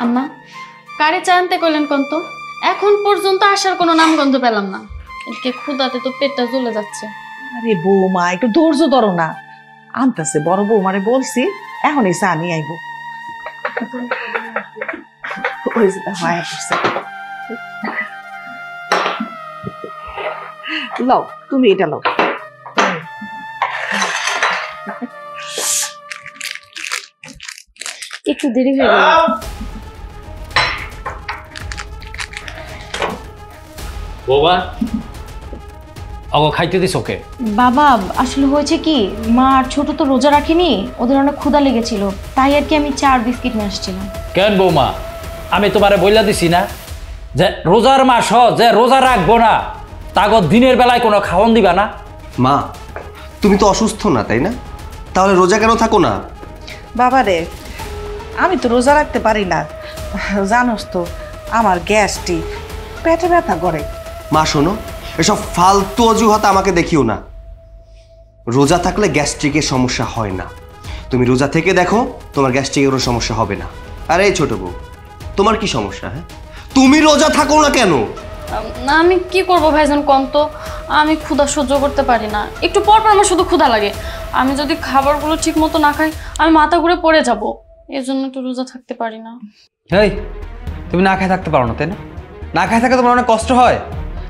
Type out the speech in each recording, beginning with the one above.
আম্মা কারে চা আনতে কইলেন কোন তো? এখন পর্যন্ত আসার কোনো নামগন্ধ পেলাম না। এদিকে ক্ষুধাতে তো পেটটা জ্বলে যাচ্ছে। আরে বৌমা একটু ধৈর্য ধরো না, আনতেছে, বড় বৌমারে বলছি এখনই চা নিয়ে আইব। ওই যে মায়া করছে। লও তুমি এটা লও। একটু দেরি হয়ে গেল। বাবা ওকে খাইতে দিস ওকে। বাবা আসলে হয়েছে কি, মা আর ছোট তো রোজা রাখেনি, ওদের অনেক ক্ষুধা লেগেছিল, তাই আর কি আমি চা আর বিস্কিট নিয়ে আসছিলাম। কেন বৌমা, আমি তোমারে বইলা দিছি না যে রোজার মাস যে রোজা রাখবো না তাগত দিনের বেলায় কোনো খাওয়ান দিবা না। মা তুমি তো অসুস্থ না তাই না, তাহলে রোজা কেন থাকো না? বাবারে আমি তো রোজা রাখতে পারি না, জানোস তো আমার গ্যাসটি পেটে ব্যথা করে। মা শোনো, এসব ফালতু অজুহাত আমাকে দেখিও না। রোজা থাকলে গ্যাস্ট্রিকের সমস্যা হয় না। তুমি রোজা থেকে দেখো, তোমার গ্যাস্ট্রিকের কোনো সমস্যা হবে না। আরে এই ছোট বউ, তোমার কি সমস্যা? হ্যাঁ, তুমি রোজা থাকো না কেন? আমি কি করব ভাইজান কোন তো? আমি ক্ষুধা সহ্য করতে পারি না, একটু পর পর আমার শুধু ক্ষুধা লাগে। আমি যদি খাবারগুলো ঠিক মতো না খাই আমি মাথা ঘুরে পড়ে যাব, এজন্য তো রোজা থাকতে পারি না। হেই, তুমি না খায় থাকতে পারো না তাই না? না খায় থাকতে তোমার অনেক কষ্ট হয়।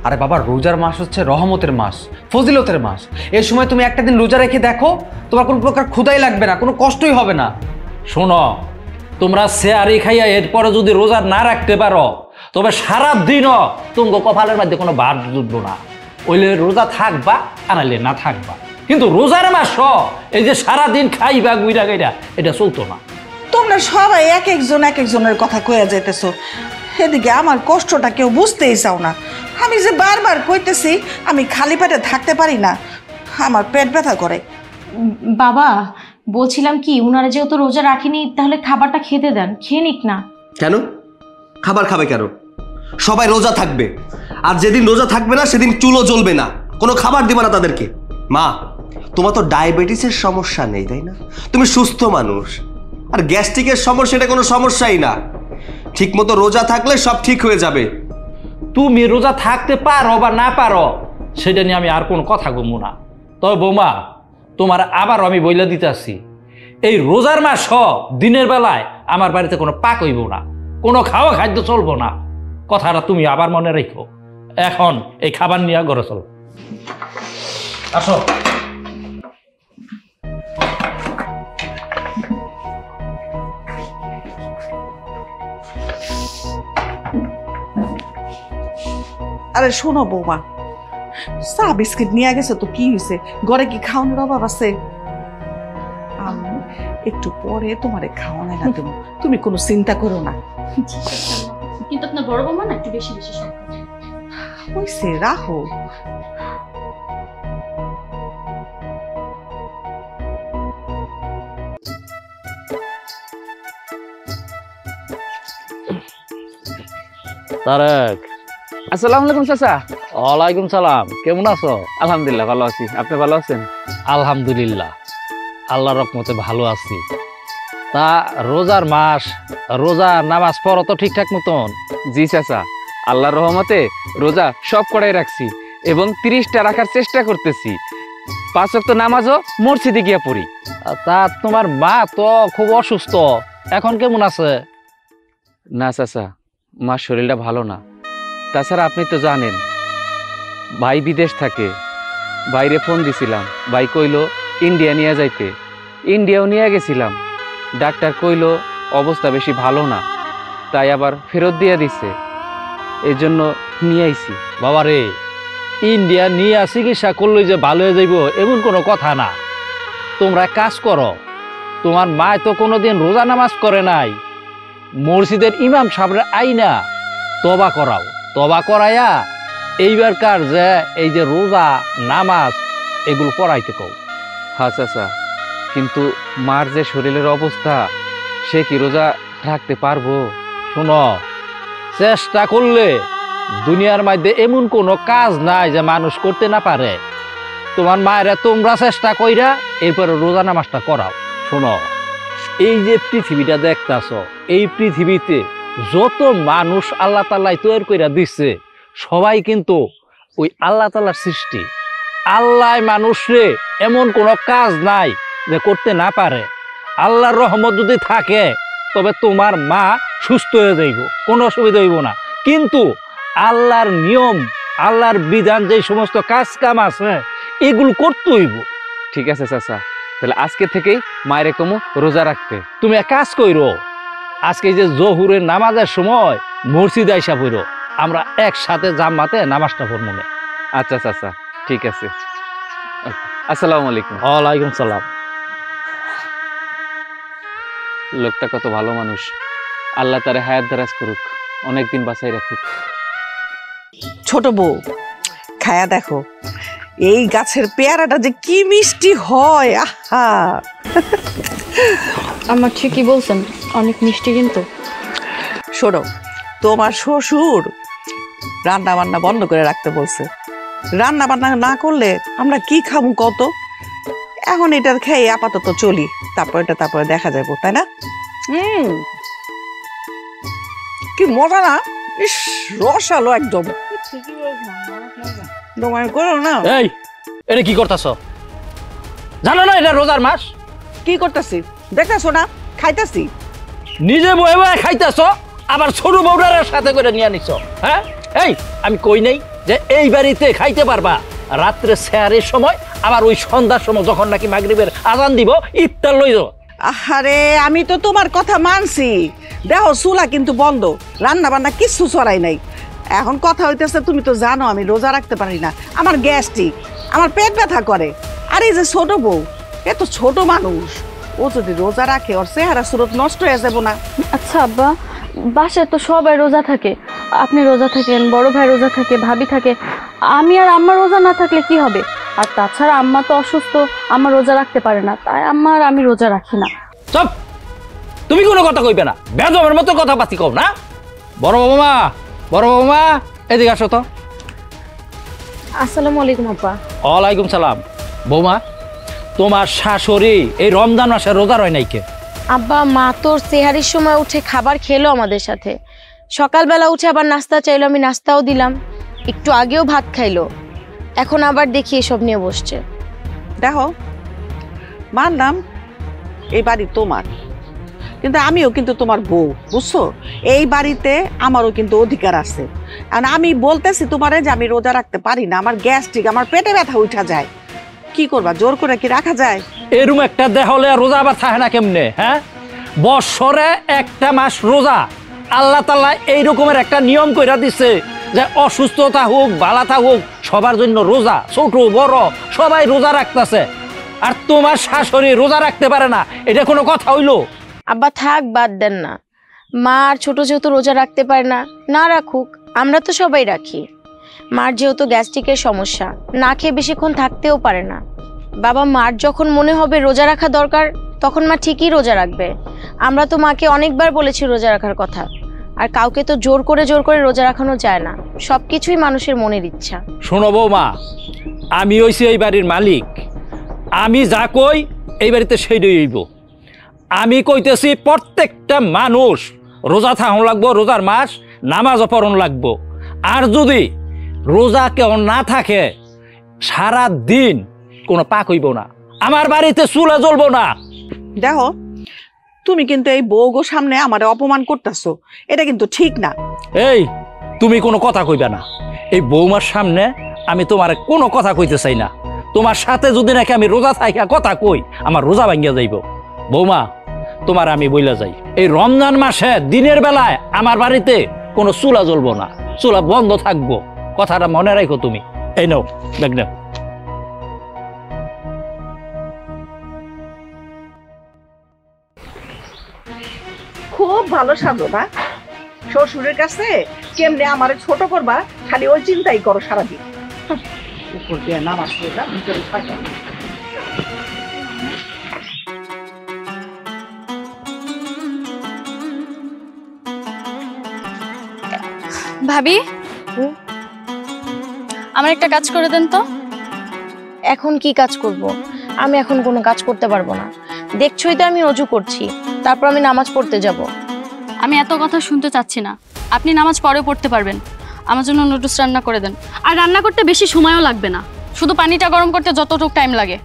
আরে বাবা, রোজার মাস হচ্ছে রহমতের মাস, ফজিলতের মাস। এই সময় তুমি একটা দিন রোজা রেখে দেখো, তোমার কোনো প্রকার ক্ষুধাই লাগবে না, কোনো কষ্টই হবে না। শোনো, তোমরা শেয়ারি খাইয়া এরপরে যদি রোজা না রাখতে পারো তবে সারা দিনও তোমাকে কপালের মধ্যে কোনো বার জুটবো না। ওইলে রোজা থাকবা আনাইলে না থাকবা, কিন্তু রোজার মাস এই যে সারাদিন খাইবা গুইরা গাইরা এটা চলতো না। তোমরা সবাই এক একজনের কথা কয়ে যাইতেছো, এদিকে আমার কষ্টটা কেউ বুঝতেই চাও না। আমি যে বারবার কইতেছি আমি খালি পেটে থাকতে পারি না, আমার পেট ব্যথা করে। বাবা বলছিলাম কি, উনারা যেহেতু রোজা রাখেনি তাহলে খাবারটা খেতে দেন, খেয়ে নিক না। কেন খাবার খাবে কেন? সবাই রোজা থাকবে, আর যেদিন রোজা থাকবে না সেদিন চুলো জ্বলবে না, কোনো খাবার দিবে না তাদেরকে। মা, তোমার তো ডায়াবেটিসের সমস্যা নেই তাই না? তুমি সুস্থ মানুষ, আর গ্যাস্ট্রিকের সমস্যা এটা কোনো সমস্যাই না। ঠিক মতো রোজা থাকলে সব ঠিক হয়ে যাবে। তুমি রোজা থাকতে পারো বা না পারো সেটা নিয়ে আমি আর কোনো কথা বলবো না। তবে বৌমা, তোমার আবার আমি বইলা দিতে আসছি, এই রোজার মাস দিনের বেলায় আমার বাড়িতে কোনো পাক হইব না, কোনো খাওয়া খাদ্য চলবো না। কথাটা তুমি আবার মনে রেখো। এখন এই খাবার নিয়ে ঘরে চলো, আসো। আরে শোনো বৌমা, চা বিস্কিট নিয়ে গেছে তো কি হয়েছে, ঘরে কি খাওয়ানোর অভাব আছে? আমি একটু পরে তোমারে খাওয়ানো না দেবো, তুমি কোনো চিন্তা করো না। কিন্তু আপনার বড় বৌমা না একটু বেশি বেশি সব হয়েছে, রাখো। তারেক, আসসালামু আলাইকুম চাচা। ওয়ালাইকুম সালাম, কেমন আছো? আলহামদুলিল্লাহ ভালো আছি, আপনি ভালো আছেন? আলহামদুলিল্লাহ, আল্লাহর রহমতে ভালো আছি। তা রোজার মাস, রোজা নামাজ পড়ো তো ঠিকঠাক মতন? জি চাচা, আল্লাহর রহমতে রোজা সব করাই রাখছি এবং 30টা রাখার চেষ্টা করতেছি। 5 ওয়াক্ত নামাজও মসজিদে গিয়া পড়ি। তা তোমার মা তো খুব অসুস্থ, এখন কেমন আছে? না চাচা, মার শরীরটা ভালো না। তাছাড়া আপনি তো জানেন ভাই বিদেশ থাকে, বাইরে ফোন দিছিলাম, ভাই কইলো ইন্ডিয়া নিয়ে যাইতে। ইন্ডিয়াও নিয়ে গেছিলাম, ডাক্তার কইলো অবস্থা বেশি ভালো না, তাই আবার ফেরত দিয়ে দিছে। এই জন্য নিয়ে আইছি। বাবারে, ইন্ডিয়া নিয়ে চিকিৎসা করলে যে ভালো হয়ে যাইব এমন কোনো কথা না। তোমরা কাজ করো, তোমার মা তো কোনোদিন রোজা নামাজ করে নাই, মসজিদের ইমাম সাহেবের আইনা তবা করাও, তবা করাইয়া এইবারকার যে এই যে রোজা নামাজ এগুলো পড়াইতে কও। হ্যাঁ চাচা, কিন্তু মার যে শরীরের অবস্থা, সে কি রোজা রাখতে পারবো? শোনো, চেষ্টা করলে দুনিয়ার মধ্যে এমন কোনো কাজ নাই যে মানুষ করতে না পারে। তোমার মায়েরা তোমরা চেষ্টা কইরা এরপরে রোজা নামাজটা করাও। শোনো, এই যে পৃথিবীটা দেখতাছ, এই পৃথিবীতে যত মানুষ আল্লাহ তাআলাই তৈরি করে দিচ্ছে সবাই কিন্তু ওই আল্লাহ তাআলার সৃষ্টি। আল্লাহ মানুষরে এমন কোনো কাজ নাই যে করতে না পারে। আল্লাহর রহমত যদি থাকে তবে তোমার মা সুস্থ হয়ে যাইব, কোনো অসুবিধা হইব না। কিন্তু আল্লাহর নিয়ম, আল্লাহর বিধান, যে সমস্ত কাজ কাম আছে এগুলো করতে হইব। ঠিক আছে চাচা, তাহলে আজকে থেকেই মায়ের কমু রোজা রাখতে। তুমি এক কাজ কইরো, আজকে এই যে জহুরের নামাজের সময় মসজিদে আইসা পড়ো, আমরা একসাথে জামাতে নামাজটা পড়ব না। আচ্ছা চাচা, ঠিক আছে। আসসালামু আলাইকুম। ওয়ালাইকুম সালাম। লোকটা কত ভালো মানুষ, আল্লাহ তারে হায়াত দারাজ করুক, অনেকদিন বাঁচাই রাখুক। ছোট বউ, খায়া দেখো এই গাছের পেয়ারাটা যে কি মিষ্টি হয়। আহা, আমার ঠিকই বলছেন, অনেক মিষ্টি কিন্তু। শোনো, তোমার শ্বশুর রান্না বান্না বন্ধ করে রাখতে বলছে। রান্না বান্না না করলে আমরা কি খাবো কত? এখন এটা খেয়ে আপাতত চলি, তারপরে দেখা যাবো, তাই না? কি মজা না, ইস রসালো একদম। তোমার করো না। এই এটা কি করতেছ? জানো না এটা রোজার মাস? কি করতেছি দেখতেছো না? খাইতেছি। নিজে বয়ে বয়ে খাইতেছ, আবার ছোট বউটার সাথে করে নিয়ে নিছ। হ্যাঁ, এই আমি কই নাই যে এই বাড়িতে খাইতে পারবা? রাত্রে সেহারের সময় আবার ওই সন্ধ্যার সময় যখন নাকি মাগরিবের আজান দিব ইফতার লইল। আরে আমি তো তোমার কথা মানছি, দেখো চুলা কিন্তু বন্ধ, রান্না বান্না কিচ্ছু চড়াই নাই। এখন কথা হইতেছে, তুমি তো জানো আমি রোজা রাখতে পারি না, আমার গ্যাস্ট্রিক, আমার পেট ব্যথা করে। আর এই যে ছোট বউ, এ তো ছোট মানুষ, ও যদি রোজা রাখে ওর চেহারা সুরত নষ্ট হয়ে যাবো না? আচ্ছা আব্বা, বাসায় তো সবাই রোজা থাকে, আপনি রোজা থাকেন, বড় ভাই রোজা থাকে, ভাবি থাকে, আমি আর আম্মা রোজা না থাকলে কি হবে? আর তাছাড়া আম্মা তো অসুস্থ, আম্মা রোজা রাখতে পারে না, তাই আম্মা আর আমি রোজা রাখি না। চুপ, তুমি কোনো কথা কইবে না, বেদমের মতো কথা পাতি কও না। বড় বাবা মা এদিকে আসো তো। আসসালামু আলাইকুম আব্বা। ওয়ালাইকুম সালাম। বৌমা, তোমার শাশুড়ি এই রমজান মাসে রোজা রয় নাই কে? আব্বা, মা তোর সেহারির সময় উঠে খাবার খেলো আমাদের সাথে, সকালবেলা উঠে আবার নাস্তা চাইলো, আমি নাস্তাও দিলাম, একটু আগেও ভাত খাইলো, এখন আবার দেখি এসব নিয়ে বসছে। দেখো, মানলাম এই বাড়ি তোমার, কিন্তু আমিও কিন্তু তোমার বউ, বুঝছো? এই বাড়িতে আমারও কিন্তু অধিকার আছে। কারণ আমি বলতেছি তোমারে যে আমি রোজা রাখতে পারি না, আমার গ্যাস্ট্রিক, আমার পেটে ব্যথা উঠা যায়। কি করবা, জোর করে কি রাখা যায়? এরম একটা দেহ হলে রোজা আবার থাকে না কেমনে? হ্যাঁ, বছরে একটা মাস রোজা, আল্লাহ তাআলা এই রকমের একটা নিয়ম কইরা দিছে যে অসুস্থতা হোক বালাতা হোক সবার জন্য রোজা, ছোট বড় সবাই রোজা রাখতেছে। আর তোমার শাশুড়ি রোজা রাখতে পারে না, এটা কোনো কথা হইলো? আব্বা থাক, বাদ দেন না, মা আর ছোট যেহেতু রোজা রাখতে পারে না, না রাখুক, আমরা তো সবাই রাখি। মার যেহেতু গ্যাস্ট্রিকের সমস্যা, না খেয়ে বেশিক্ষণ থাকতেও পারে না। বাবা, মার যখন মনে হবে রোজা রাখা দরকার তখন মা ঠিকই রোজা রাখবে। আমরা তো মাকে অনেকবার বলেছি রোজা রাখার কথা, আর কাউকে তো জোর করে রোজা রাখানো যায় না, সবকিছুই মানুষের মনের ইচ্ছা। শোনো বৌমা, আমি হইছি এই বাড়ির মালিক, আমি যা কই এই বাড়িতে সেইটাই হইব। আমি কইতেছি প্রত্যেকটা মানুষ রোজা থাকুন লাগবো, রোজার মাস নামাজ পড়ন লাগবো। আর যদি রোজা কেউ না থাকে সারা দিন কোনো পাক হইব না, আমার বাড়িতে চুলা জ্বলবো না। দেখো, তুমি কিন্তু এই বউগো সামনে আমার অপমান করতেছো, এটা কিন্তু ঠিক না। এই তুমি কোনো কথা কইবে না, এই বৌমার সামনে আমি তোমার কোনো কথা কইতে চাই না। তোমার সাথে যদি নাকি আমি রোজা থাকি কথা কই, আমার রোজা ভাঙ্গিয়া যাইব। বৌমা, তোমার আমি বইলা যাই, এই রমজান মাসে দিনের বেলায় আমার বাড়িতে কোনো চুলা জ্বলবো না, চুলা বন্ধ থাকবো, কথাটা মনে রাখো তুমি। এই নাও ব্যাগ নাও। খুব ভালো সাজো না, শ্বশুরের কাছে কেমনে আমারে ছোট করবা খালি ওই চিন্তাই করো সারাদিন। উপর দিয়ে নামাজ পড়ে ভিতরে থাকো। ভাবি, আমার একটা কাজ করে দেন তো। এখন কি কাজ করব? আমি এখন কোনো কাজ করতে পারবো না, দেখছোই তো আমি অজু করছি। তারপর আমি নামাজ পড়তে যাব। আমি এত কথা শুনতে চাচ্ছি না, আপনি নামাজ পরে পড়তে পারবেন। আমার জন্য নুডলস রান্না করে দেন, আর রান্না করতে বেশি সময়ও লাগবে না, শুধু পানিটা গরম করতে যতটুকু টাইম লাগে।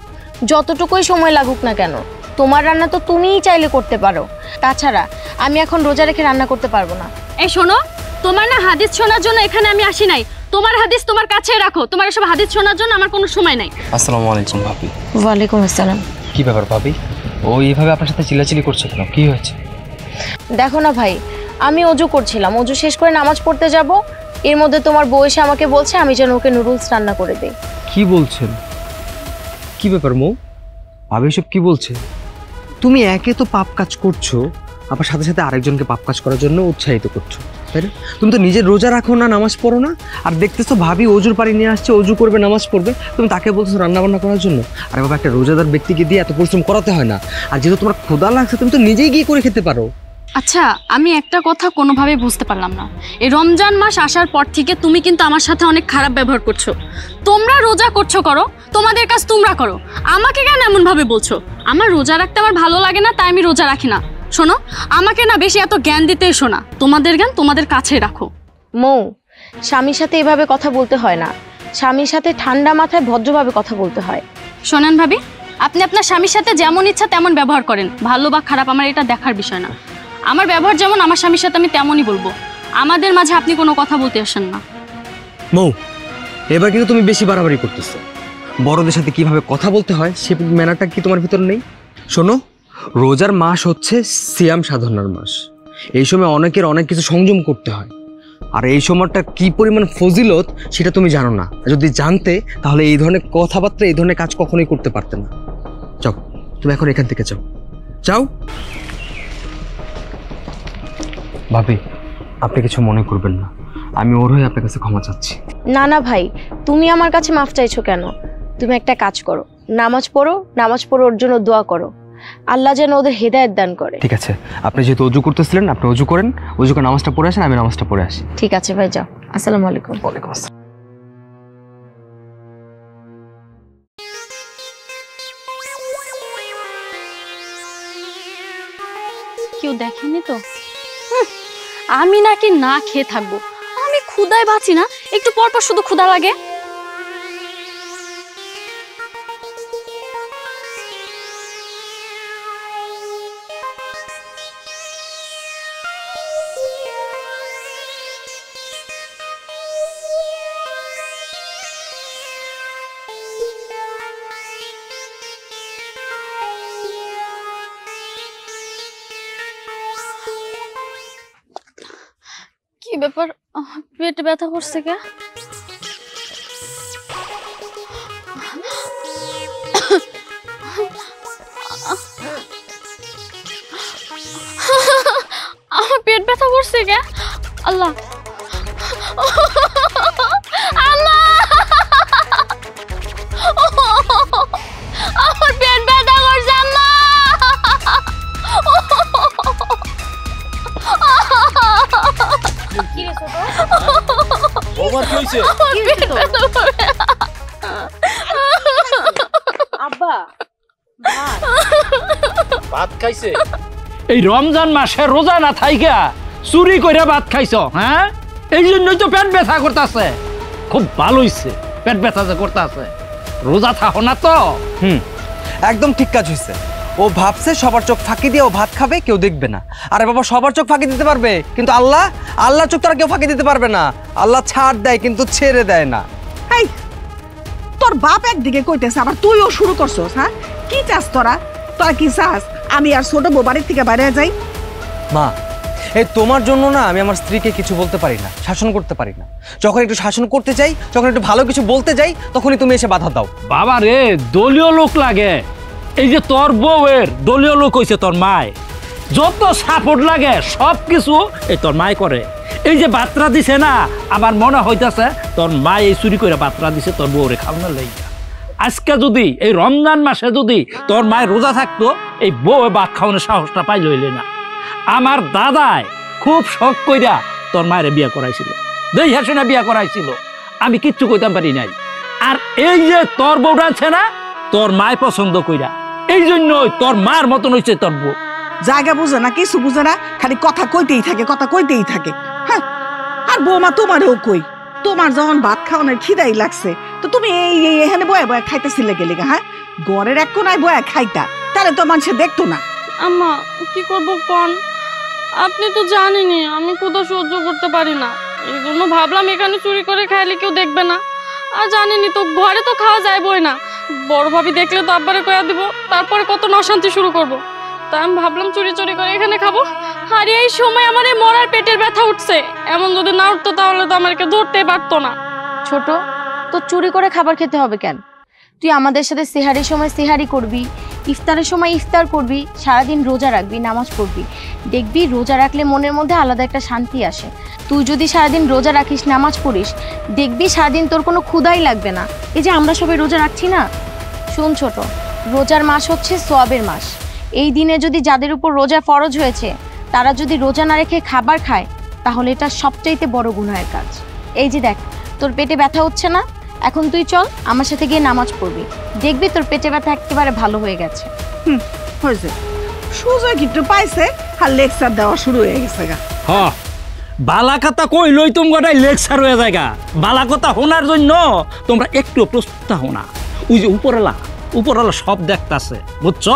যতটুকুই সময় লাগুক না কেন, তোমার রান্না তো তুমিই চাইলে করতে পারো। তাছাড়া আমি এখন রোজা রেখে রান্না করতে পারবো না। এই শোনো, তোমার না হাদিস শোনার জন্য এখানে আমি আসি নাই। তোমার হাদিস তোমার কাছে রাখো, তোমার এসব হাদিস শোনার জন্য আমার কোনো সময় নাই। আসসালামু আলাইকুম ভাবি। ওয়ালাইকুম আসসালাম। কি ব্যাপার ভাবি, ও এইভাবে আপনার সাথে চিল্লাচিল্লি করছে কেন? কি হয়েছে? দেখো না ভাই, আমি অজু করছিলাম, অজু শেষ করে নামাজ পড়তে যাব, এর মধ্যে তোমার বউ এসে আমাকে বলছে আমি যেন ওকে নুডলস রান্না করে দিই। কি বলছেন? কি ব্যাপার মৌ, ভাবি এসব কি বলছে? তুমি একে তো পাপ কাজ করছো, আবার সাথে সাথে আরেকজনকে পাপ কাজ করার জন্য উৎসাহিত করছো, তাই না? তুমি তো নিজের রোজা রাখো না, নামাজ পড়ো না, আর দেখতেছো ভাবি অজুর পানি নিয়ে আসছে, অজু করবে, নামাজ পড়বে, তুমি তাকে বলছো রান্না বান্না করার জন্য। আরে বাবা, একটা রোজাদার ব্যক্তিকে দিয়ে এত পরিশ্রম করাতে হয় না। আর যেহেতু তোমার ক্ষুধা লাগছে, তুমি তো নিজেই গিয়ে করে খেতে পারো। আচ্ছা, আমি একটা কথা কোনোভাবেই বুঝতে পারলাম না, এই রমজান মাস আসার পর থেকে তুমি কিন্তু আমার সাথে অনেক খারাপ ব্যবহার করছো। তোমরা রোজা করছো, করো, তোমাদের কাজ তোমরা করো, আমাকে কেন এমন ভাবে বলছো? আমার রোজা রাখতে আমার ভালো লাগে না, তাই আমি রোজা রাখি না। শোনো, আমাকে না বেশি এত জ্ঞান দিতে এসো না, তোমাদের জ্ঞান তোমাদের কাছে রাখো। মৌ, স্বামীর সাথে এভাবে কথা বলতে হয় না, স্বামীর সাথে ঠান্ডা মাথায় ভদ্রভাবে কথা বলতে হয়। শোনেন ভাবি, আপনি আপনার স্বামীর সাথে যেমন ইচ্ছা তেমন ব্যবহার করেন, ভালো বা খারাপ আমার এটা দেখার বিষয় না। আমার ব্যবহার যেমন আমার স্বামীর সাথে আমি তেমনই বলবো, আমাদের মাঝে আপনি কোনো কথা বলতে আসেন না। মৌ, এবার কিন্তু তুমি বেশি বাড়াবাড়ি করতেছো। বড়দের সাথে কিভাবে কথা বলতে হয় সে ম্যানারটা কি তোমার ভিতর নেই? শোনো, রোজার মাস হচ্ছে সিয়াম সাধনার মাস। এই সময় অনেকের অনেক কিছু সংযম করতে হয়, আর এই সময়টা কি পরিমাণ ফজিলত সেটা তুমি জানো না। যদি জানতে তাহলে এই ধরনের কথাবার্তা, এই ধরনের কাজ কখনোই করতে পারতে না। যাও, তুমি এখন এখান থেকে যাও, যাও। ভাবি, আপনি কিছু মনে করবেন না, আমি ওর হয়ে আপনার কাছে ক্ষমা চাচ্ছি। না না ভাই, তুমি আমার কাছে মাফ চাইছো কেন? তুমি একটা কাজ করো, নামাজ পড়ো, নামাজ পড়ো ওর জন্য দোয়া করো, আল্লাহ যেন ওদের হেদায়েত দান করে। ঠিক আছে, আপনি যেহেতু অজু করতেছিলেন, আপনি অজু করেন, অজু করে নামাজটা পড়ে আসেন, আমি নামাজটা পড়ে আসি। ঠিক আছে ভাই, যাও। আসসালামু আলাইকুম। ওয়ালাইকুম আসসালাম। কেউ দেখেনি তো? আমি নাকি না খেয়ে থাকবো? আমি ক্ষুধায় বাঁচি না, একটু পর পর শুধু ক্ষুধা লাগে। কি ব্যাপার, পেটে ব্যথা করছে কে? আমার পেট ব্যথা করছে কে? আল্লাহ, আল্লাহ, আমার পেট ব্যথা করছে আল্লাহ। আব্বা, ভাত খাইছে? এই রমজান মাসে রোজা না থাইকা চুরি করে ভাত খাইছ? হ্যাঁ, এই জন্যই তো পেট ব্যথা করতেছে। খুব ভালো হইছে পেট ব্যথা যে করতেছে, রোজা থাকো না তো। একদম ঠিক কাজ হয়েছে। ও ভাবছে সবার চোখ ফাঁকি দিয়ে ও ভাত খাবে, কেউ দেখবে না। আরে বাবা, সবার চোখ ফাঁকি দিতে পারবে, কিন্তু আল্লাহর চোখ তারা কেউ ফাঁকি দিতে পারবে না। আল্লাহ ছাড় দেয় কিন্তু ছেড়ে দেয় না। এই, তোর বাপ একদিকে কইতেছে, আবার তুইও শুরু করছস। হ্যাঁ, কি চাস তোরা? তোরা কি চাস আমি আর ছোট বউ বাড়ির থেকে বাইরে যাই? মা, এই তোমার জন্য না আমি আমার স্ত্রীকে কিছু বলতে পারি না, শাসন করতে পারি না। যখন একটু শাসন করতে চাই, যখন একটু ভালো কিছু বলতে যাই, তখনই তুমি এসে বাধা দাও। বাবা রে, দলীয় লোক লাগে। এই যে তোর বউয়ের দলীয় লোক হইছে তোর মায়, যত সাপোর্ট লাগে সব কিছু এই তোর মায় করে। এই যে বাত্রা দিছে না, আমার মনে হইতাছে তোর মা এই চুরি করে বাত্রা দিছে তোর বউরে খাওয়ানোর লাইগা। আজকে যদি এই রমজান মাসে যদি তোর মায়ের রোজা থাকতো, এই বউ ভাত খাওয়ানোর সাহসটা পাইল হইলে না। আমার দাদাই খুব শখ কইরা তোর মায়ের বিয়ে করাইছিল, দেই হাসে না বিয়ে করাইছিল, আমি কিচ্ছু কইতাম পারি নাই। আর এই যে তোর বউটা আছে না, তোর মায় পছন্দ কইরা, এই জন্যই তোর মার মতন হইছে তোর বউ। জায়গা বুঝে না, কিছু বুঝে না, খালি কথা কইতেই থাকে, কথা কইতেই থাকে। হ্যাঁ, আর বৌমা তোমারও কই, তোমার যখন ভাত খাওয়ানোর খিদাই লাগছে তো তুমি এই এখানে বয়ে বয়ে খাইতেছিলে গেলে, হ্যাঁ ঘরের এক কোনায় বয়ে খাইতা, তাহলে তো মানুষে দেখতো না। আম্মা কি করবো কোন, আপনি তো জানেনই আমি ক্ষুধা সহ্য করতে পারি না, এই জন্য ভাবলাম এখানে চুরি করে খাইলে কেউ দেখবে না। আর জানেনি তো ঘরে তো খাওয়া যাইবই না, বড় ভাবি দেখলে তো আব্বারে কয়া দিব, তারপরে কত অশান্তি শুরু করব। তাই আমি ভাবলাম চুরি চুরি করে এখানে খাবো। আর এই সময় আমার এই মরার পেটের ব্যথা উঠছে, এমন যদি না উঠতো তাহলে তো আমাকে ধরতেই পারতো না। ছোট, তো চুরি করে খাবার খেতে হবে কেন? তুই আমাদের সাথে সেহারির সময় সেহারি করবি, ইফতারের সময় ইফতার করবি, সারাদিন রোজা রাখবি, নামাজ পড়বি। দেখবি রোজা রাখলে মনের মধ্যে আলাদা একটা শান্তি আসে। তুই যদি সারাদিন রোজা রাখিস, নামাজ পড়িস, দেখবি সারাদিন তোর কোনো ক্ষুধাই লাগবে না। এই যে আমরা সবাই রোজা রাখছি না, শোন ছোট, রোজার মাস হচ্ছে সওয়াবের মাস। এই দিনে যদি যাদের উপর রোজা ফরজ হয়েছে তারা যদি রোজা না রেখে খাবার খায় তাহলে এটা সবচাইতে বড় গুনাহের কাজ। এই যে দেখ, তোর পেটে ব্যথা হচ্ছে না, এখন তুই চল আমার সাথে গিয়ে নামাজ পড়বি, দেখবি তোর পেটে ব্যথা একেবারে ভালো হয়ে গেছে। হয়েছে, সুযোগ একটু পাইছে আর লেকচার দেওয়া শুরু হয়ে গেছে গা। হ্যাঁ, বালা কথা কইলই তুমি গোটাই লেকচার হয়ে জায়গা। বালা কথা শোনার জন্য তোমরা একটু প্রস্তুত হও না। ওই যে উপরওয়ালা সব দেখতাছে, বুঝছ?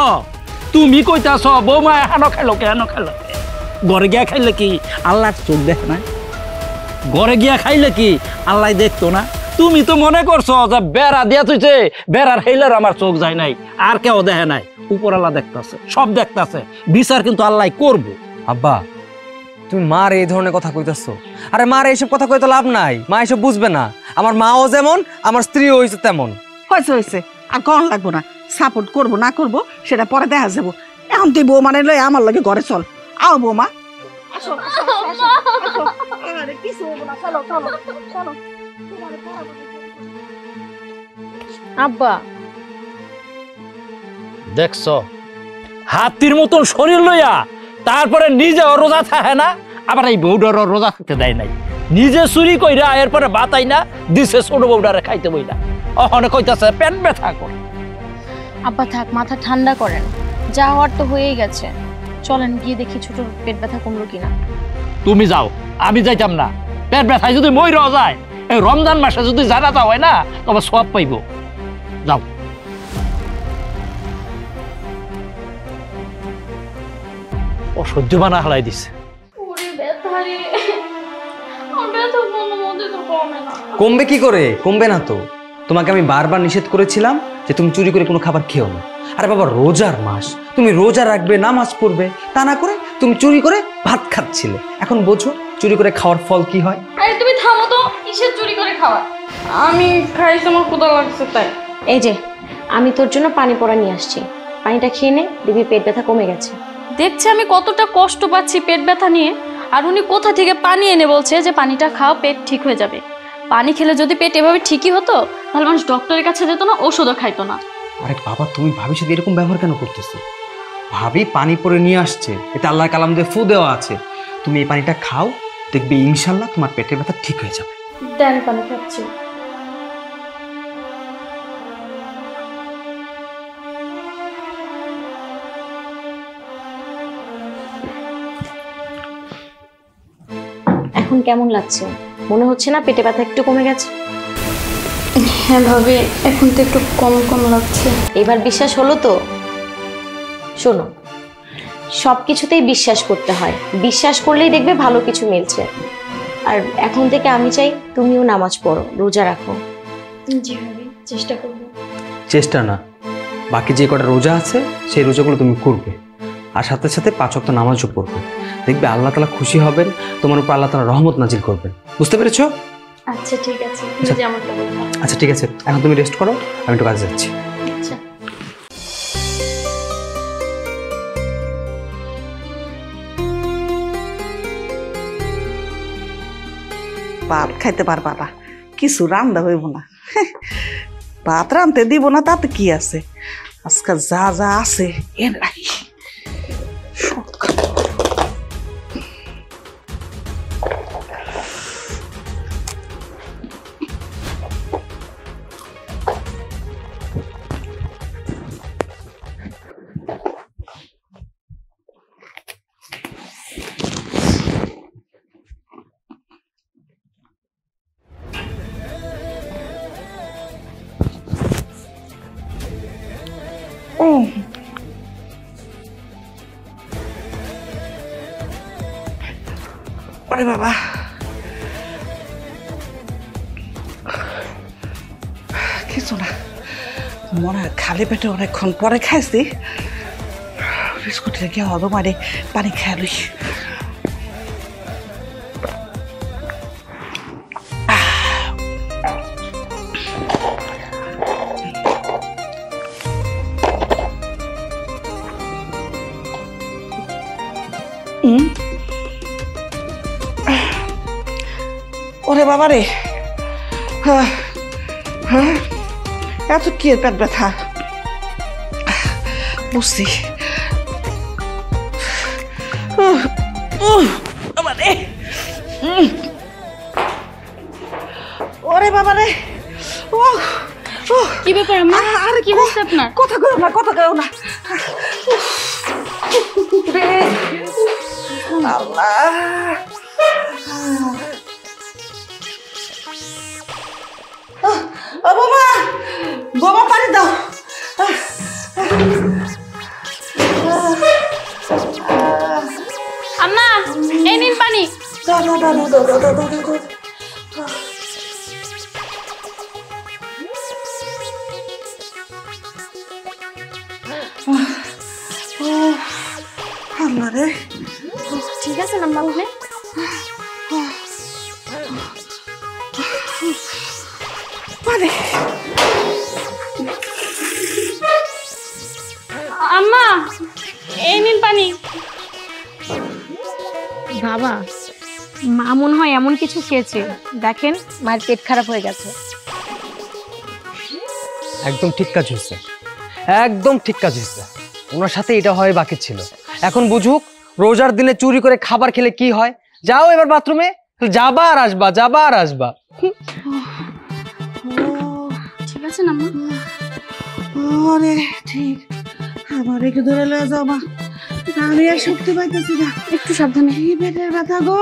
তুমি কইতাছ বৌমা এখানো খেলো কে, এনো খেলো কে। ঘরে গিয়া খাইলে কি আল্লাহর চোখ দেখে না? ঘরে গিয়া খাইলে কি আল্লাহ দেখতো না? তুমি তো মনে করছো যে বেড়া দিয়া তুইছে, বেড়ার হেইলার আমার চোখ যায় নাই, আর কেউ দেখে নাই। উপরওয়ালা দেখতাছে, সব দেখতাছে, বিচার কিন্তু আল্লাহ করবো। আব্বা, তুমি মার এই ধরনের কথা কইতাছো? আরে মার এইসব কথা কইতে লাভ নাই, মা এসব বুঝবে না। আমার মাও যেমন, আমার স্ত্রীও হয়েছে তেমন। হয়েছে, আর কন লাগবো না, সাপোর্ট করবো না করবো সেটা পরে দেখা যাবো। এখন তুই বৌমা লই আমার লগে ঘরে চল। আও বৌমা, আব্বা, দেখছ হাতির মতন শরীর লইয়া তারপরে নিজেও রোজা থাকে না, আবার এই বউডারও রোজা থাকতে দেয় নাই। নিজে চুরি কইরা এরপরে বাতাই না দিছে ছোট বউডারে খাইতে বই না। অহনে কইতাছে পেট ব্যথা করে। আব্বা থাক, মাথা ঠান্ডা করেন, যা হওয়ার তো হয়েই গেছে। চলেন গিয়ে দেখি ছোট পেট ব্যথা কমলো কিনা। তুমি যাও, আমি যাইতাম না। পেট ব্যথায় যদি মইরা যায়, এই রমজান মাসে যদি জানাজা হয় না তবে সওয়াব পাইব। যাও। অসহ্য বানা হালাই দিছে। কমবে কি করে? কমবে না তো। তোমাকে আমি বারবার নিষেধ করেছিলাম যে তুমি চুরি করে কোনো খাবার খেও না। আরে বাবা, রোজার মাস, তুমি রোজা রাখবে, নামাজ পড়বে, তা না করে তুমি চুরি করে ভাত খাচ্ছিলে। এখন বোঝো চুরি করে খাওয়ার ফল কি হয়। আরে তুমি থামো তো, কিসের চুরি করে খাওয়া? আমি খাইছি, আমার ক্ষুধা লাগছে তাই। এই যে আমি তোর জন্য পানি পড়া নিয়ে আসছি, পানিটা খেয়ে নে, দেখবি পেট ব্যথা কমে গেছে। দেখছি আমি কতটা কষ্ট পাচ্ছি পেট ব্যথা নিয়ে, আর উনি কোথা থেকে পানি এনে বলছে যে পানিটা খাও, পেট ঠিক হয়ে যাবে। পানি খেলে যদি পেট এভাবে ঠিকই হতো তাহলে মানুষ ডক্টরের কাছে যেত না, ওষুধও খাইতো না। আরে বাবা, তুমি ভাবির সাথে এরকম ব্যবহার কেন করতেছো? ভাবি পানি পরে নিয়ে আসছে, এটা আল্লাহর কালাম দিয়ে ফু দেওয়া আছে। তুমি এই পানিটা খাও, দেখবে ইনশাল্লাহ তোমার পেটের ব্যথা ঠিক হয়ে যাবে। দেন, পানি খাচ্ছি। এখন কেমন লাগছে? মনে হচ্ছে না পেটে ব্যথা একটু কমে গেছে? হ্যাঁ ভাবি, এখন তো একটু কম কম লাগছে। এবার বিশ্বাস হলো তো? শোনো, সব কিছুতেই বিশ্বাস করতে হয়, বিশ্বাস করলেই দেখবে ভালো কিছু মিলছে। আর এখন থেকে আমি চাই তুমিও নামাজ পড়ো, রোজা রাখো। জি ভাবি, চেষ্টা করবো। চেষ্টা না, বাকি যে কটা রোজা আছে সেই রোজাগুলো তুমি করবে, আর সাথে সাথে 5 ওয়াক্ত নামাজও পড়বে। দেখবে আল্লাহ তাআলা খুশি হবেন, তোমার উপর আল্লাহ তাআলা রহমত নাজিল করবেন। বুঝতে পেরেছো? আচ্ছা ঠিক আছে, যেমনটা বললাম। আচ্ছা ঠিক আছে, এখন তুমি রেস্ট করো, আমি একটু কাজে যাচ্ছি। আচ্ছা। ভাত খাইতে পারবা না, কিছু রান্দা হইব না। ভাত রানতে দিব না তাতে কি আছে, আজকে যা যা আছে এর রাখি। ওরে বাবা, কিছু না, মনে হয় খালি পেটে অনেকক্ষণ পরে খাইছি। বিস্কুটের গিয়ে হলো মানে পানি খেয়ালি। ওরে বাবা রে, এত কি পেট ব্যথা বুঝছি। ওরে বাবা রে, কি ব্যাপার আম্মা? আরে কি হচ্ছে আপনার? কথা কও না, কথা কও না। আল্লাহ, বোমা, বোমা পানি দাও। আম্মা, এই নিন পানি। দাও দাও দাও দাও দাও দাও দাও দাও। আল্লাহ রে, ঠিক আছে আম্মা আপনি? পানি। আম্মা, এই নিন পানি। বাবা, মা মনে হয় এমন কিছু খেয়েছে, দেখেন মায়ের পেট খারাপ হয়ে গেছে। একদম ঠিক কাজ হয়েছে, একদম ঠিক কাজ হয়েছে। ওনার সাথে এটা হয় বাকি ছিল। এখন বুঝুক রোজার দিনে চুরি করে খাবার খেলে কি হয়। যাও এবার বাথরুমে, যাবা আর আসবা, যাবা আর আসবা। ঠিক আছে না আম্মা? ওরে ঠিক, আমার একটু ধরে লয়ে যাও মা, আমি আর শক্তি পাইতেছি না। একটু সাবধানে। কি পেটের ব্যথা গো।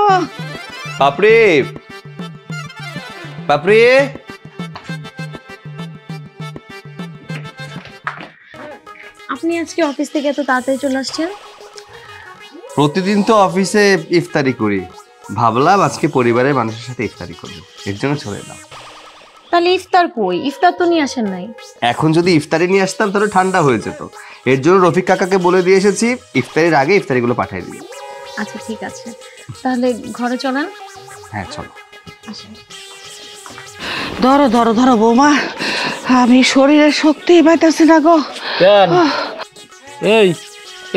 পাপড়ি, পাপড়ি, আপনি আজকে অফিস থেকে এত তাড়াতাড়ি চলে আসছেন? প্রতিদিন তো অফিসে ইফতারি করি, ভাবলাম আজকে পরিবারের মানুষের সাথে ইফতারি করবো, এর জন্য চলে এলাম। তাহলে ইফতার কই? ইফতার তো নিয়ে আসেন নাই। এখন যদি ইফতারি নিয়ে আসতাম তাহলে ঠান্ডা হয়ে যেত, এর জন্য রফিক কাকাকে বলে দিয়ে এসেছি ইফতারির আগে ইফতারিগুলো পাঠিয়ে দিই। আচ্ছা ঠিক আছে, তাহলে ঘরে চলেন। হ্যাঁ চলো। ধরো ধরো ধরো বৌমা, আমি শরীরের শক্তি পাইতেছি না গো। কেন এই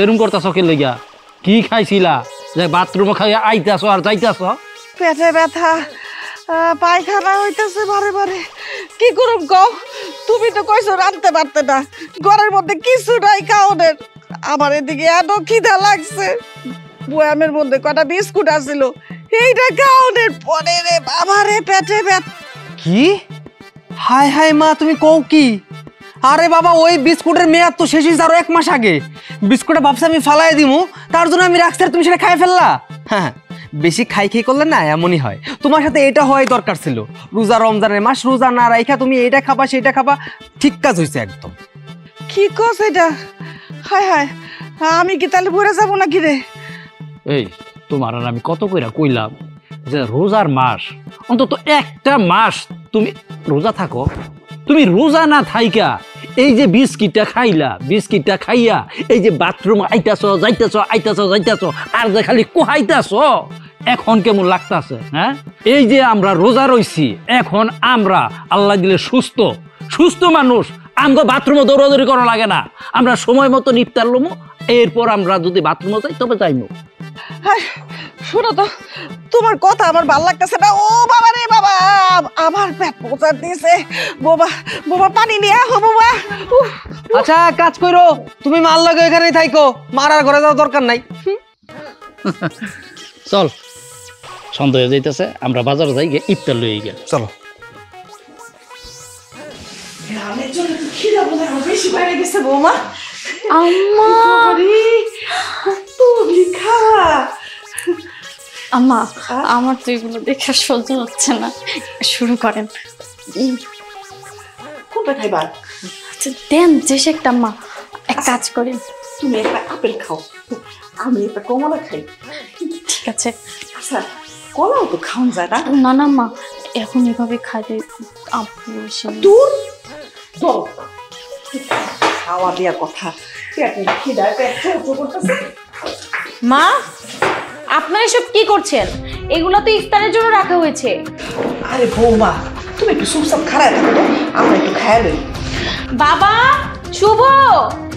এরম করতেছ কে লেগা? কি খাইছিলা যে বাথরুমে খাই আইতাছ আর যাইতাছ? পেটে ব্যথা, পায়খানা হইতেছে বারে বারে। কি করুম কও? তুমি তো কইছো রাঁধতে পারতে না, ঘরের মধ্যে কিছু নাই খাওনের। আমার এদিকে এত খিদা লাগছে, বয়ামের মধ্যে কটা বিস্কুট আছিল, এইটা খাওনের পরে রে বাবা রে পেটে ব্যথা। কি? হায় হায় মা, তুমি কও কি? আরে বাবা, ওই বিস্কুটের মেয়াদ তো শেষ হয়েছে আরো 1 মাস আগে। বিস্কুটে ভাবছি আমি ফালাই দিমু, তার জন্য আমি রাখছি আর তুমি সেটা খাই ফেললা। হ্যাঁ, বেশি খাই খেয়ে করলে না এমনই হয়। তোমার সাথে এটা হওয়াই দরকার ছিল। রোজা রমজানের মাস, রোজা না রাইখা তুমি এটা খাবা সেটা খাবা, ঠিক কাজ হয়েছে একদম। কি কস এটা? হায় হায়, আমি কি তাহলে পড়ে যাবো নাকি রে? এই তোমার আর আমি কত কইরা কইলাম যে রোজার মাস, অন্তত একটা মাস তুমি রোজা থাকো। তুমি রোজা না থাইকা এই যে বিস্কিটটা খাইলা, বিস্কিটটা খাইয়া এই যে বাথরুম আইতাছ যাইতাছ, আইতাছ যাইতাছ, আর যে খালি কোহাইতাছ, এখন কেমন লাগতাছে? হ্যাঁ, এই যে আমরা রোজা রইছি, এখন আমরা আল্লাহ দিলে সুস্থ সুস্থ মানুষ, আমগো বাথরুমে দৌড়াদৌড়ি করা লাগে না। আমরা সময় মতো ইফতার লমু, এরপর আমরা যদি বাথরুমে যাই তবে যাইমু। শোনো তো, তোমার কথা আমার ভাল লাগতেছে না। ও বাবা রে বাবা, আমার পেট পোচা দিয়েছে। বোবা বোবা পানি নিয়ে আহো বোবা। আচ্ছা কাজ করো, তুমি মাল লাগে এখানেই থাইকো, মারার ঘরে যাওয়ার দরকার নাই। চল, সন্ধ্যা হয়ে যাইতেছে, আমরা বাজারে যাই গিয়ে ইফতার লইয়ে গিয়ে। চলো। বেশি বাইরে গেছে বৌমা। আম্মা, তুমি খাওয়া। আম্মা, আমার তো এগুলো দেখে সহ্য হচ্ছে না, শুরু করেন। কোনটা খাইবা? আচ্ছা দেন যে একটা আম্মা, এক কাজ করি, তুমি একটা আপেল খাও, আমি একটা কমলা খাই। ঠিক আছে। আচ্ছা, কলাও তো খাওয়া যায় না? না না মা, এখন এভাবে খাইলে আপু এসে দূর ধরো, খাওয়া দেওয়ার কথা। খিদায় পেট চোখ করতেছে। মা, আপনারা এসব কি করছেন? এগুলো তো ইফতারের জন্য রাখা হয়েছে। আরে বৌমা, তুমি একটু চুপচাপ খারাপ থাকো তো, আমরা একটু খাই লই। বাবা, শুভ,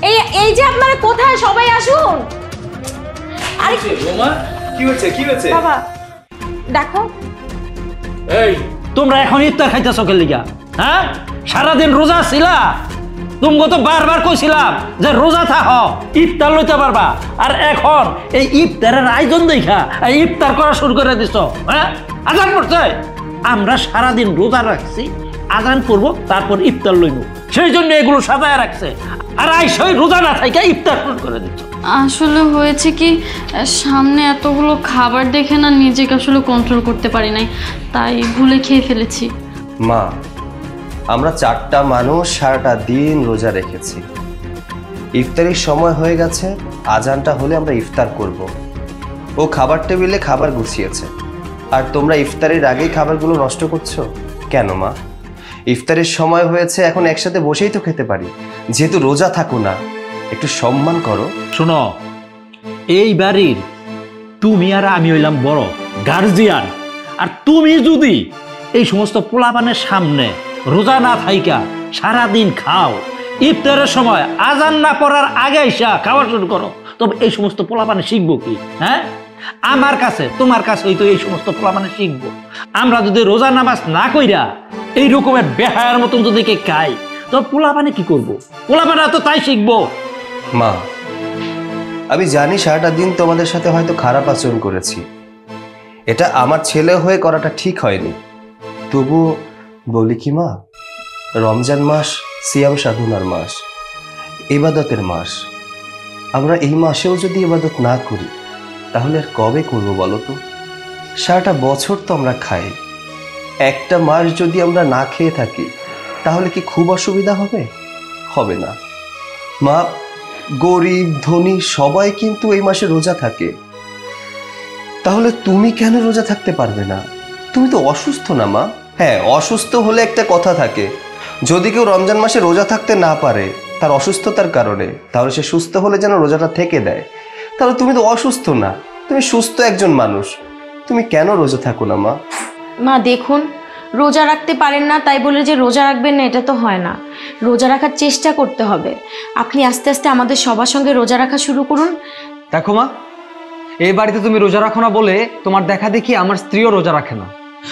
এই এই যে আপনারা কোথায়? সবাই আসুন। আরে বৌমা, কি হয়েছে কি হয়েছে? বাবা দেখো, এই তোমরা এখন ইফতার খাইতেছো কে লিগা? হ্যাঁ, সারাদিন রোজা ছিলা, তুমি তো বারবার কইছিলাম যে রোজা থাকো, ইফতার লইতে পারবা, আর এখন এই ইফতারের আয়োজন দেখা এই ইফতার করা শুরু করে দিছো। হ্যাঁ, আজান পড়ছে, আমরা সারাদিন রোজা রাখছি, আজান পড়বো তারপর ইফতার লইব, সেই জন্য এগুলো সাজায় রাখছে, আর আইসই রোজা না থাইকা ইফতার শুরু করে দিচ্ছ। আসলে হয়েছে কি, সামনে এতগুলো খাবার দেখে না নিজেকে আসলে কন্ট্রোল করতে পারি নাই, তাই ভুলে খেয়ে ফেলেছি। মা, আমরা 4টা মানুষ সারাটা দিন রোজা রেখেছি, ইফতারির সময় হয়ে গেছে, আজানটা হলে আমরা ইফতার করব। ও খাবার টেবিলে খাবার গুছিয়েছে, আর তোমরা ইফতারের আগেই খাবারগুলো নষ্ট করছো কেন মা? ইফতারের সময় হয়েছে, এখন একসাথে বসেই তো খেতে পারি, যেহেতু রোজা থাকো না, একটু সম্মান করো। শোনো, এই বাড়ির তুমি আর আমি হইলাম বড় গার্জিয়ান, আর তুমি যদি এই সমস্ত পোলাপানের সামনে রোজা না থাইকা সারাদিন খাও, ইফতারের সময় আজান না পড়ার আগে এসে খাওয়া শুরু করো, তবে এই সমস্ত পোলাপানে শিখবো কি? হ্যাঁ, আমার কাছে তোমার কাছে হয়তো এই সমস্ত পোলাপানে শিখবো। আমরা যদি রোজা নামাজ না কইরা এই রকমের বেহায়ার মতন যদি কে খাই, তবে পোলাপানে কি করবো? পোলাপানে তো তাই শিখবো। মা, আমি জানি সারাটা দিন তোমাদের সাথে হয়তো খারাপ আচরণ করেছি, এটা আমার ছেলে হয়ে করাটা ঠিক হয়নি, তবু বলি কি মা, রমজান মাস সিয়াম সাধনার মাস, ইবাদতের মাস, আমরা এই মাসেও যদি ইবাদত না করি তাহলে আর কবে করবো বলো তো? সারাটা বছর তো আমরা খাই, একটা মাস যদি আমরা না খেয়ে থাকি তাহলে কি খুব অসুবিধা হবে? হবে না মা, গরিব ধনী সবাই কিন্তু এই মাসে রোজা থাকে, তাহলে তুমি কেন রোজা থাকতে পারবে না? তুমি তো অসুস্থ না মা? হ্যাঁ, অসুস্থ হলে একটা কথা থাকে, যদি কেউ রমজান মাসে রোজা থাকতে না পারে তার অসুস্থতার কারণে, তাহলে সে সুস্থ হলে যেন রোজাটা থেকে দেয়। তাহলে তুমি তো অসুস্থ না, তুমি সুস্থ একজন মানুষ, তুমি কেন রোজা থাকো না মা? মা দেখুন, রোজা রাখতে পারেন না তাই বলে যে রোজা রাখবেন না এটা তো হয় না। রোজা রাখার চেষ্টা করতে হবে। আপনি আস্তে আস্তে আমাদের সবার সঙ্গে রোজা রাখা শুরু করুন। দেখো মা, এই বাড়িতে তুমি রোজা রাখো না বলে তোমার দেখা দেখি আমার স্ত্রীও রোজা রাখে না।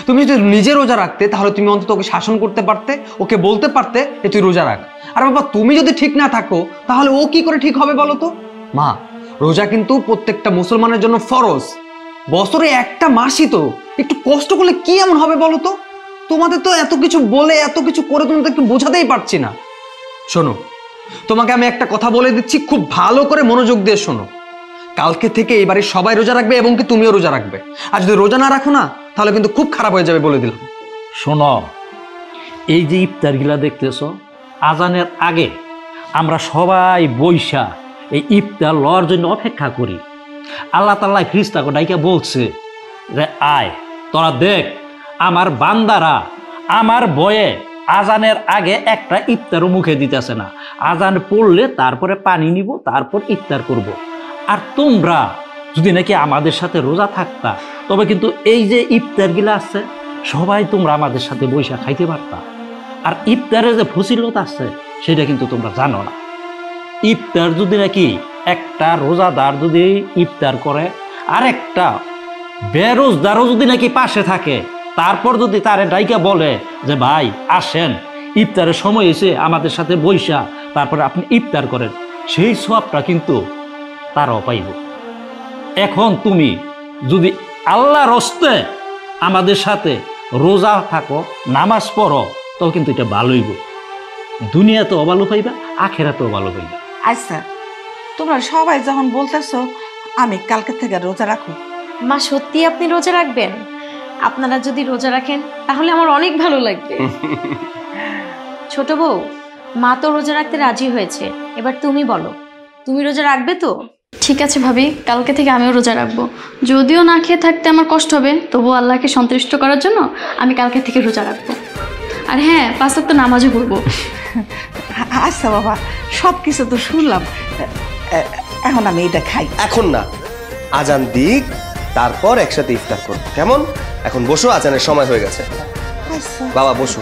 তুমি যদি নিজে রোজা রাখতে তাহলে তুমি অন্তত ওকে শাসন করতে পারতে, ওকে বলতে পারতে যে তুই রোজা রাখ। আর বাবা, তুমি যদি ঠিক না থাকো তাহলে ও কি করে ঠিক হবে বলো তো? মা, রোজা কিন্তু প্রত্যেকটা মুসলমানের জন্য ফরজ, বছরে একটা মাসই তো, একটু কষ্ট করলে কি এমন হবে বলো তো? তোমাদের তো এত কিছু বলে এত কিছু করে তোমাদের একটু বোঝাতেই পারছি না। শোনো, তোমাকে আমি একটা কথা বলে দিচ্ছি, খুব ভালো করে মনোযোগ দিয়ে শোনো। কালকে থেকে এই বাড়ির সবাই রোজা রাখবে এবং কি তুমিও রোজা রাখবে, আর যদি রোজা না রাখো না তাহলে কিন্তু খুব খারাপ হয়ে যাবে বলে দিলাম। শোনো, এই যে ইফতার গিলা দেখতেছ, আজানের আগে আমরা সবাই বৈশা এই ইফতার লওয়ার জন্য অপেক্ষা করি। আল্লাহ তাআলা ফেরেশতাকে ডাইকা বলছে যে আয় তোরা দেখ, আমার বান্দারা আমার ভয়ে আজানের আগে একটা ইফতারও মুখে দিতেছে না, আজান পড়লে তারপরে পানি নিব, তারপর ইফতার করব। আর তোমরা যদি নাকি আমাদের সাথে রোজা থাকতা, তবে কিন্তু এই যে ইফতারগুলো আছে সবাই তোমরা আমাদের সাথে বৈশা খাইতে পারতা। আর ইফতারের যে ফজিলত আছে সেটা কিন্তু তোমরা জানো না। ইফতার যদি নাকি একটা রোজাদার যদি ইফতার করে আর একটা বেরোজদারও যদি নাকি পাশে থাকে, তারপর যদি তারে ডাইকা বলে যে ভাই আসেন, ইফতারের সময় এসে আমাদের সাথে বৈশা তারপরে আপনি ইফতার করেন, সেই সওয়াবটা কিন্তু তারাও পাইব। এখন তুমি যদি আল্লাহর হস্তে আমাদের সাথে রোজা থাকো, নামাজ পড়ো, তবে কিন্তু এটা ভালোইব, দুনিয়াতেও ভালো পাইবা, আখেরাতেও ভালো পাইবা। আচ্ছা, তোমরা সবাই যখন বলতেছো আমি কালকে থেকে রোজা রাখো, মা সত্যি আপনি রোজা রাখবেন? আপনারা যদি রোজা রাখেন তাহলে আমার অনেক ভালো লাগবে। ছোট বউ, মা তো রোজা রাখতে রাজি হয়েছে, এবার তুমি বলো, তুমি রোজা রাখবে তো? ঠিক আছে ভাবি, কালকে থেকে আমিও রোজা রাখবো। যদিও না খেয়ে থাকতে আমার কষ্ট হবে, তবুও আল্লাহকে সন্তুষ্ট করার জন্য আমি কালকে থেকে রোজা রাখবো। আর হ্যাঁ, 5 ওয়াক্ত নামাজও পড়বো। আচ্ছা বাবা, সব কিছু তো শুনলাম, এখন আমি এটা খাই। এখন না, আজান দিক, তারপর একসাথে ইফতার করব, কেমন? এখন বসো, আজানের সময় হয়ে গেছে। আচ্ছা বাবা বসো।